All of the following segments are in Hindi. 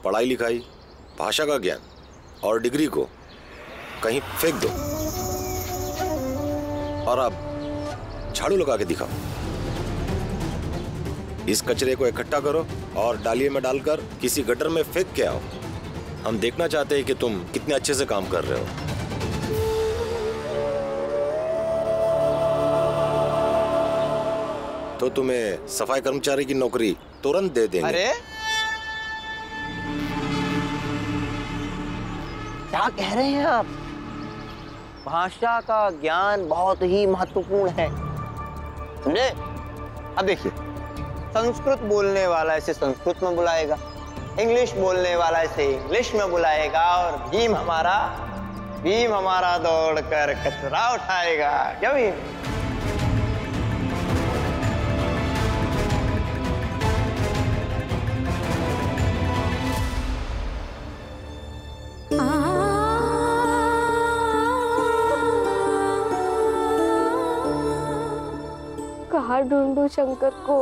पढ़ाई लिखाई, भाषा का ज्ञान और डिग्री को कहीं फेंक दो और अब झाड़ू लगा के दिखाओ। इस कचरे को इकट्ठा करो और डालिये में डालकर किसी गटर में फेंक के आओ। हम देखना चाहते हैं कि तुम कितने अच्छे से काम कर रहे हो। तो तुम्हें सफाई कर्मचारी की नौकरी तुरंत दे देंगे। अरे क्या कह रहे हैं आप? भाषा का ज्ञान बहुत ही महत्वपूर्ण है, समझे? अब देखिए, संस्कृत बोलने वाला इसे संस्कृत में बुलाएगा, इंग्लिश बोलने वाला इसे इंग्लिश में बुलाएगा, और भीम हमारा दौड़कर कचरा उठाएगा। क्या भीम? कहाँ ढूंढूं शंकर को?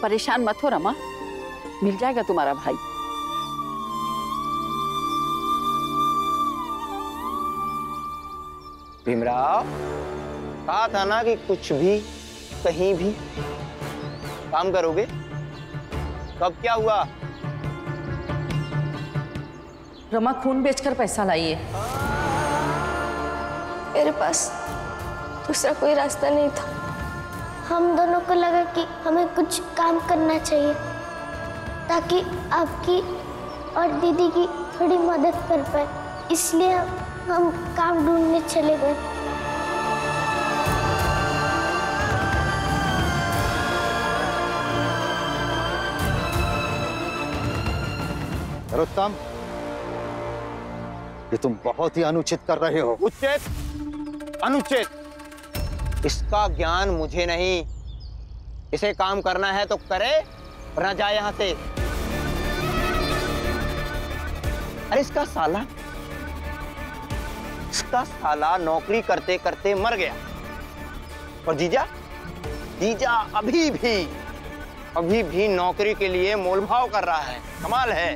परेशान मत हो रमा, मिल जाएगा तुम्हारा भाई। भीमराव, कहा था ना कि कुछ भी कहीं भी काम करोगे। कब क्या हुआ? रमा खून बेचकर पैसा लाई है। मेरे पास दूसरा कोई रास्ता नहीं था। हम दोनों को लगा कि हमें कुछ काम करना चाहिए ताकि आपकी और दीदी की थोड़ी मदद कर पाए, इसलिए हम काम ढूंढने चले गए। नरोत्तम, ये तुम बहुत ही अनुचित कर रहे हो। उचित, अनुचित, इसका ज्ञान मुझे नहीं। इसे काम करना है तो करे, वरना जाए यहां से। अरे इसका साला नौकरी करते करते मर गया, और जीजा अभी भी नौकरी के लिए मोलभाव कर रहा है। कमाल है।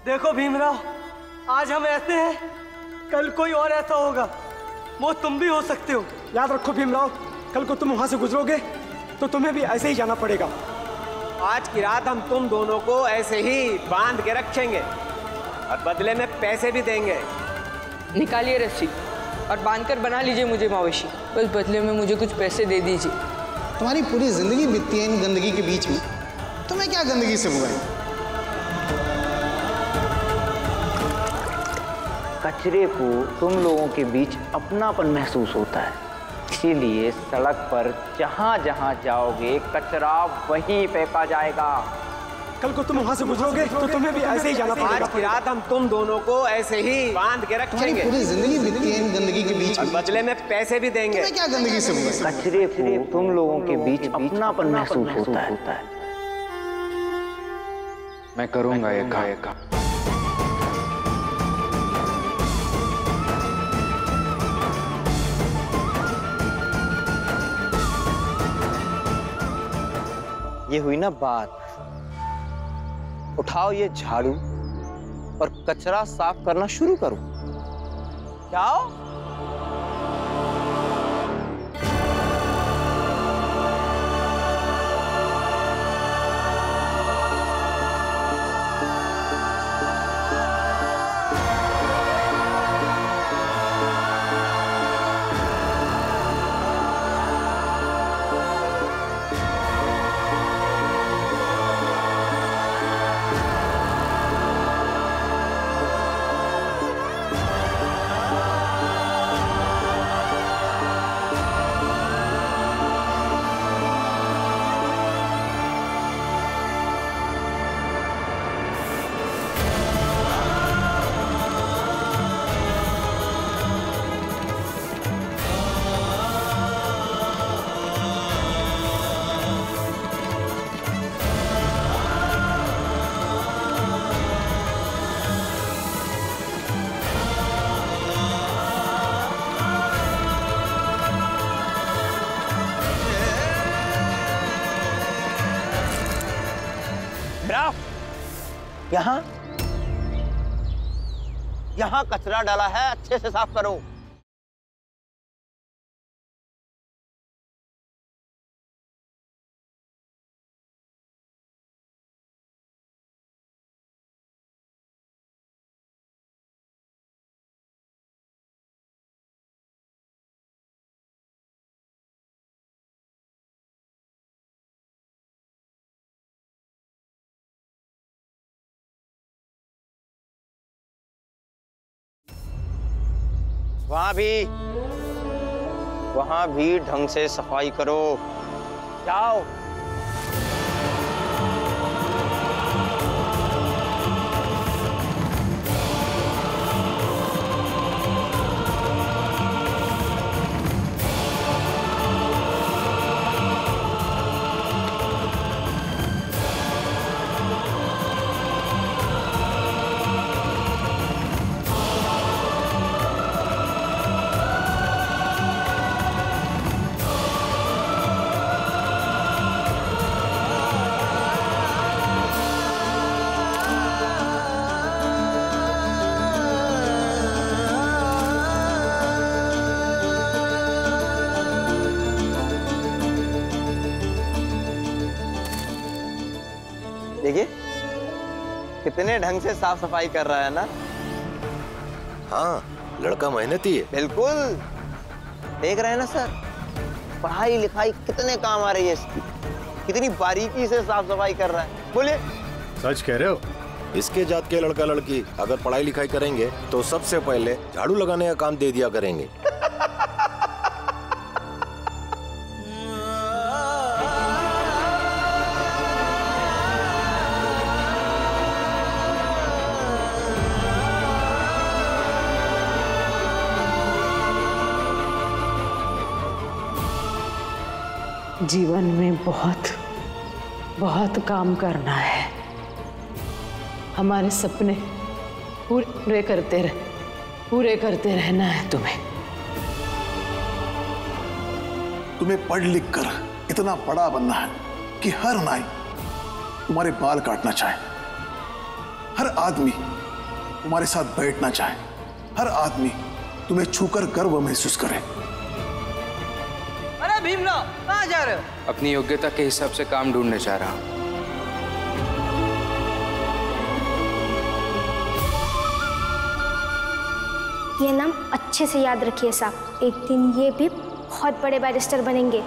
देखो भीमराव, आज हम ऐसे हैं, कल कोई और ऐसा होगा। वो तुम भी हो सकते हो। याद रखो भीमराव, कल को तुम वहां से गुजरोगे तो तुम्हें भी ऐसे ही जाना पड़ेगा। आज की रात हम तुम दोनों को ऐसे ही बांध के रखेंगे और बदले में पैसे भी देंगे। निकालिए रस्सी और बांधकर बना लीजिए मुझे मवेशी। बस बदले में मुझे कुछ पैसे दे दीजिए। तुम्हारी पूरी जिंदगी बीतती है इन गंदगी के बीच में, तुम्हें क्या गंदगी से हुआ है? कचरे को तुम लोगों के बीच अपनापन महसूस होता है, इसीलिए सड़क पर जहां जहां जाओगे कचरा वहीं फेंका जाएगा। कल को तुम वहां से गुजरोगे तो तुम्हें भी ऐसे ही जाना पड़ेगा। आज की रात हम तुम दोनों को ऐसे ही बांध के रखेंगे। पूरी जिंदगी बीतती है इन गंदगी के बीच में, बदले में पैसे भी देंगे। तुम्हें क्या गंदगी से हुआ है? कचरे को तुम लोगों के बीच अपनापन महसूस होता है। मैं करूंगा ये काम। ये हुई ना बात। उठाओ ये झाड़ू और कचरा साफ करना शुरू करो। जाओ। भीमराव, यहाँ कचरा डाला है, अच्छे से साफ करो। वहां भी ढंग से सफाई करो। जाओ। देखिए कितने ढंग से साफ सफाई कर रहा है ना। हाँ, लड़का मेहनती है। बिल्कुल, देख रहे हैं ना सर, पढ़ाई लिखाई कितने काम आ रही है इसकी, कितनी बारीकी से साफ सफाई कर रहा है। बोलिए। सच कह रहे हो? इसके जात के लड़का लड़की अगर पढ़ाई लिखाई करेंगे तो सबसे पहले झाड़ू लगाने का काम दे दिया करेंगे। जीवन में बहुत बहुत काम करना है। हमारे सपने पूरे करते रहना है तुम्हें। तुम्हें पढ़ लिख कर इतना बड़ा बनना है कि हर नाई तुम्हारे बाल काटना चाहे, हर आदमी तुम्हारे साथ बैठना चाहे, हर आदमी तुम्हें छूकर गर्व महसूस करे। अरे भीमराव, कहाँ जा रहे हो? अपनी योग्यता के हिसाब से काम ढूंढने जा रहा हूँ। ये नाम अच्छे से याद रखिए साहब, एक दिन ये भी बहुत बड़े बैरिस्टर बनेंगे।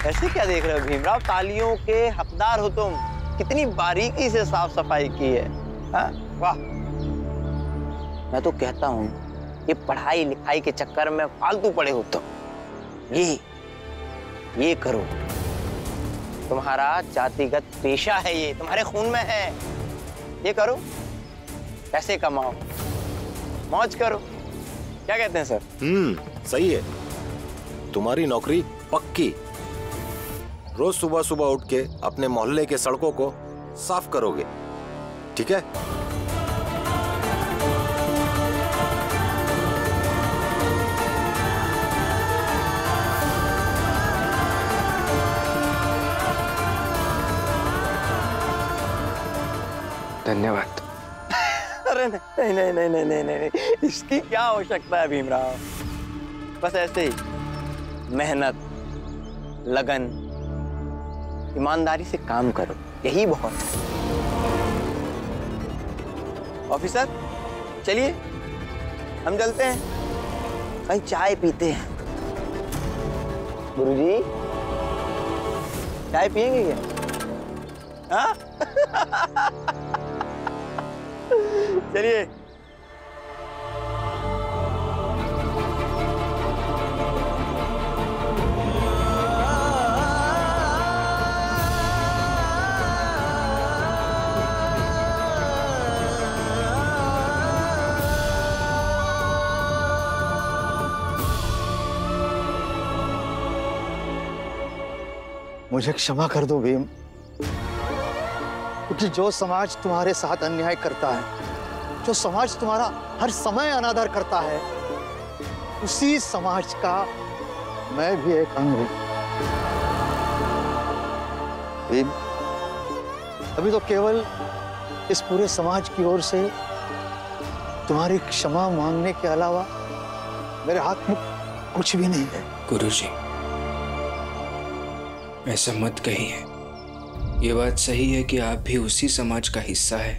ऐसे क्या देख रहे हो भीमराव? तालियों के हकदार हो तुम। कितनी बारीकी से साफ सफाई की है। हाँ? वाह। मैं तो कहता हूँ ये पढ़ाई लिखाई के चक्कर में फालतू पड़े हो तुम। ये करो, तुम्हारा जातिगत पेशा है, ये तुम्हारे खून में है। ये करो, पैसे कमाओ, मौज करो। क्या कहते हैं सर? सही है। तुम्हारी नौकरी पक्की। रोज सुबह सुबह उठ के अपने मोहल्ले के सड़कों को साफ करोगे, ठीक है? धन्यवाद। अरे नहीं नहीं नहीं नहीं नहीं नहीं, इसकी क्या आवश्यकता है भीमराव? बस ऐसे ही मेहनत, लगन, ईमानदारी से काम करो, यही बहुत है। ऑफिसर चलिए हम चलते हैं, कहीं चाय पीते हैं। गुरुजी चाय पियेंगे क्या? हाँ? चलिए। मुझे क्षमा कर दो भीम, क्योंकि जो समाज तुम्हारे साथ अन्याय करता है, जो समाज तुम्हारा हर समय अनादर करता है, उसी समाज का मैं भी एक अंग हूं। भीम, अभी तो केवल इस पूरे समाज की ओर से तुम्हारी क्षमा मांगने के अलावा मेरे हाथ में कुछ भी नहीं है। गुरुजी, ऐसा मत कहिए। ये बात सही है कि आप भी उसी समाज का हिस्सा है,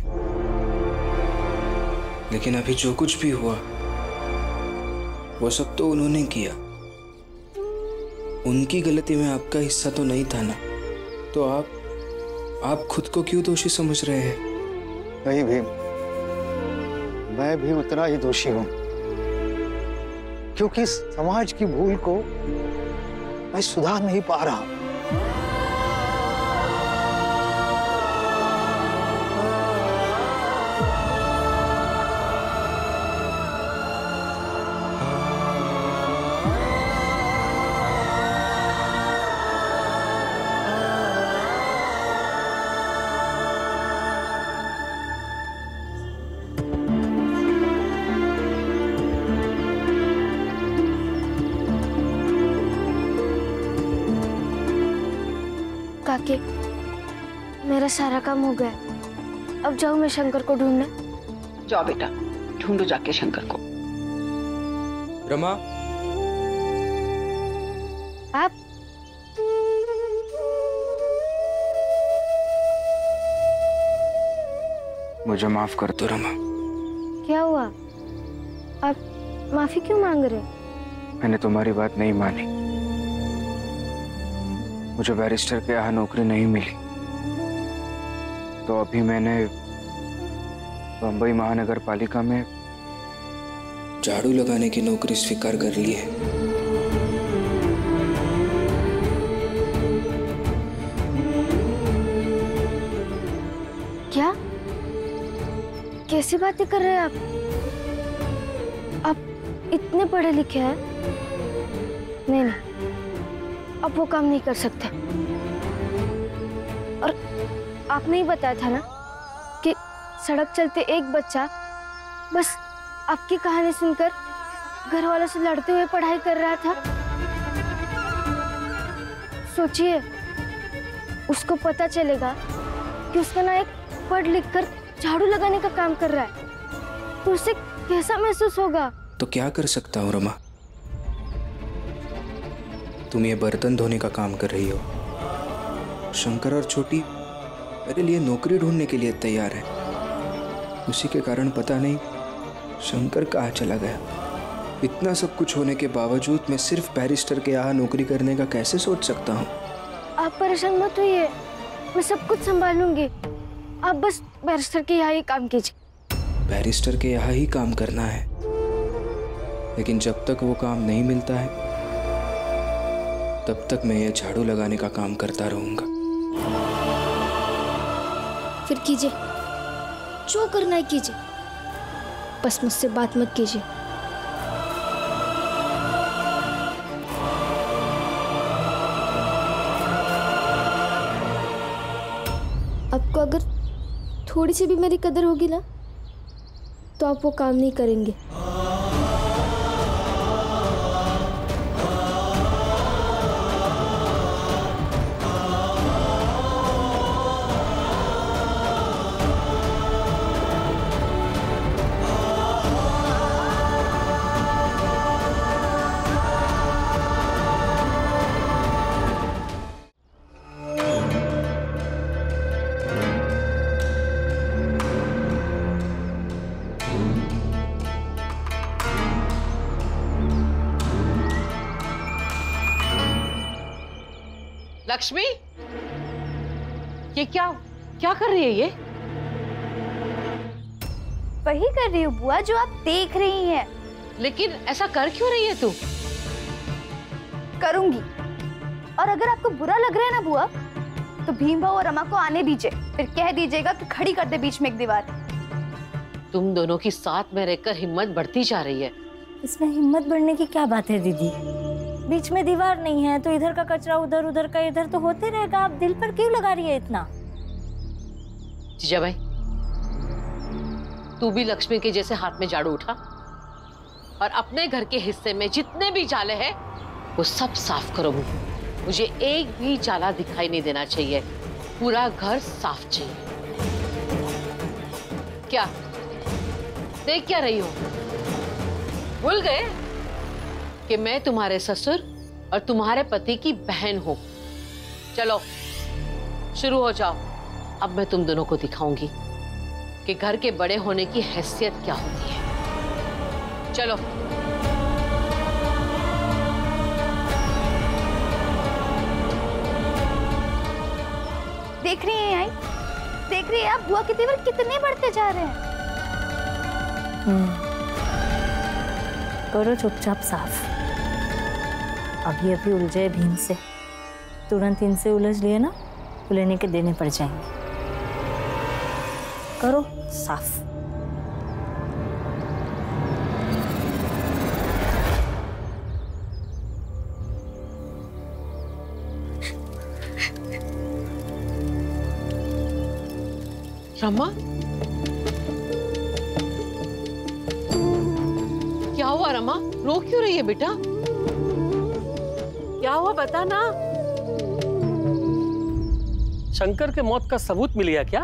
लेकिन अभी जो कुछ भी हुआ वो सब तो उन्होंने किया। उनकी गलती में आपका हिस्सा तो नहीं था ना, तो आप खुद को क्यों दोषी समझ रहे हैं? नहीं भीम, मैं भी उतना ही दोषी हूं, क्योंकि समाज की भूल को मैं सुधार नहीं पा रहा। काकी, मेरा सारा काम हो गया, अब जाऊं मैं शंकर को ढूंढने। जाओ बेटा, ढूंढो जाके शंकर को। रमा, आप मुझे माफ कर दो रमा। क्या हुआ? आप माफी क्यों मांग रहे? मैंने तुम्हारी बात नहीं मानी। मुझे बैरिस्टर के यहाँ नौकरी नहीं मिली, तो अभी मैंने बंबई महानगर पालिका में झाड़ू लगाने की नौकरी स्वीकार कर ली है। क्या? कैसी बातें कर रहे हैं आप? आप इतने पढ़े लिखे हैं? नहीं, अब वो काम नहीं कर सकते। और आपने ही बताया था ना कि सड़क चलते एक बच्चा बस आपकी कहानी सुनकर घर वालों से लड़ते हुए पढ़ाई कर रहा था। सोचिए, उसको पता चलेगा कि उसका ना एक पढ़ लिख कर झाड़ू लगाने का काम कर रहा है, तो उसे कैसा महसूस होगा? तो क्या कर सकता हूँ रमा? तुम ये बर्तन धोने का काम कर रही हो। शंकर और छोटी मेरे लिए नौकरी ढूंढने के लिए तैयार है। उसी के कारण पता नहीं शंकर कहाँ चला गया। इतना सब कुछ होने के बावजूद मैं सिर्फ बैरिस्टर के यहाँ नौकरी करने का कैसे सोच सकता हूँ? आप परेशान मत होइए, मैं सब कुछ संभालूंगी। आप बस बैरिस्टर के यहाँ ही काम कीजिए। बैरिस्टर के यहाँ ही काम करना है, लेकिन जब तक वो काम नहीं मिलता है तब तक मैं ये झाड़ू लगाने का काम करता रहूंगा। फिर कीजिए, जो करना है कीजिए, बस मुझसे बात मत कीजिए। आपको अगर थोड़ी सी भी मेरी कदर होगी ना, तो आप वो काम नहीं करेंगे। लक्ष्मी, ये क्या क्या कर रही है ये? वही कर रही हूँ बुआ जो आप देख रही हैं। लेकिन ऐसा कर क्यों रही है तू? करूंगी, और अगर आपको बुरा लग रहा है ना बुआ, तो भीम भाऊ और रमा को आने दीजिए, फिर कह दीजिएगा कि खड़ी कर दे बीच में एक दीवार। तुम दोनों की साथ में रहकर हिम्मत बढ़ती जा रही है। इसमें हिम्मत बढ़ने की क्या बात है दीदी? बीच में दीवार नहीं है तो इधर का कचरा उधर, उधर का इधर, तो होते रहेगा। आप दिल पर क्यों लगा रही है इतना? जीजा भाई, तू भी लक्ष्मी के जैसे हाथ में झाड़ू उठा और अपने घर के हिस्से में जितने भी जाले हैं वो सब साफ करो। मुझे एक भी जाला दिखाई नहीं देना चाहिए, पूरा घर साफ चाहिए। क्या देख क्या रही हो? भूल गए कि मैं तुम्हारे ससुर और तुम्हारे पति की बहन हूं? चलो शुरू हो जाओ। अब मैं तुम दोनों को दिखाऊंगी कि घर के बड़े होने की हैसियत क्या होती है। चलो। देख रही हैं आई? देख रही है आप बुआ के तेवर कितने बढ़ते जा रहे हैं? करो चुपचाप साफ। अभी उलझे भीम से, तुरंत इनसे उलझ लिए ना तो लेने के देने पड़ जाएंगे। करो साफ। रमा, क्या हुआ रमा? रो क्यों रही है बेटा? क्या हुआ बता ना। शंकर के मौत का सबूत मिल गया क्या?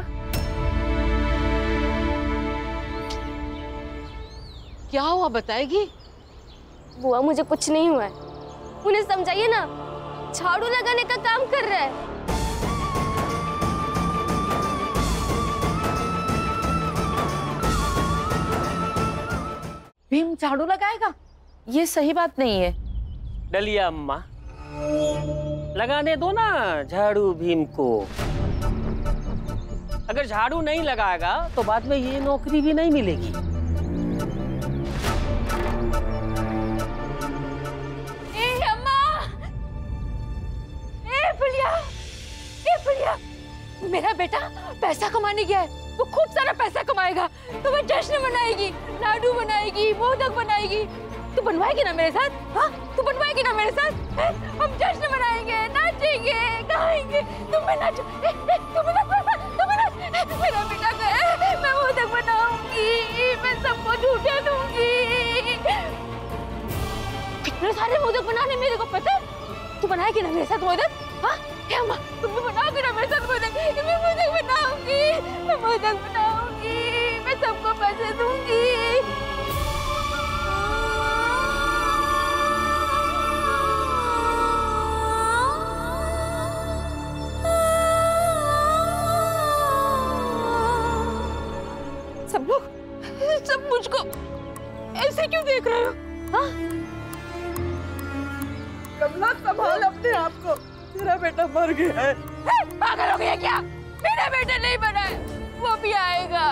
क्या हुआ बताएगी? बुआ मुझे कुछ नहीं हुआ है, उन्हें समझाइए ना, झाड़ू लगाने का काम कर रहा है। भीम झाड़ू लगाएगा? ये सही बात नहीं है। डलिया अम्मा, लगाने दो ना झाड़ू भीम को। अगर झाड़ू नहीं लगाएगा तो बाद में ये नौकरी भी नहीं मिलेगी। फुलिया, मेरा बेटा पैसा कमाने गया है, वो खूब सारा पैसा कमाएगा तो वो जश्न मनाएगी, लाडू बनाएगी, मोदक बनाएगी। तू बनवाएगी ना मेरे साथ? हाँ, तू बनवाएगी ना मेरे साथ? हम जश्न मनाएंगे, नाचेंगे, गाएंगे। तुम भी नाचो, तुम भी नाच। मेरा बेटा गया, मैं मोदक बनाऊंगी, मैं सबको झूठे दूंगी। कितने सारे मोदक बनाने मेरे को पता है। तू बनाएगी ना मेरे साथ मोदक? हाँ अम्मा, तुम भी बनाओगे ना मेरे साथ मोदक? मैं मोदक बनाऊंगी, मैं मोदक बनाऊंगी, मैं सबको पैसे दूंगी। सब लोग, सब मुझको ऐसे क्यों देख रहे हो? हाँ? कमला, संभाल अपने आप को, तेरा बेटा मर गया है। पागल हो गया क्या? मेरा बेटा नहीं बना है, वो भी आएगा।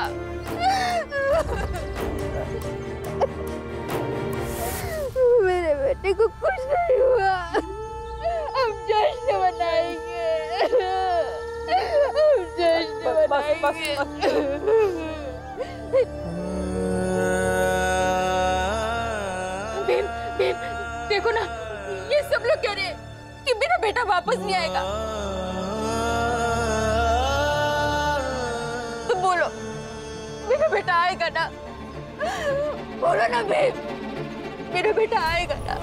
मेरे बेटे को कुछ नहीं हुआ, हम जश्न मनाएंगे, हम जश्न मनाएंगे। भीम, भीम, देखो ना, ये सब लोग कह रहे हैं कि मेरा बेटा वापस नहीं आएगा। तुम बोलो, मेरा बेटा आएगा ना? बोलो ना भीम, मेरा बेटा आएगा ना?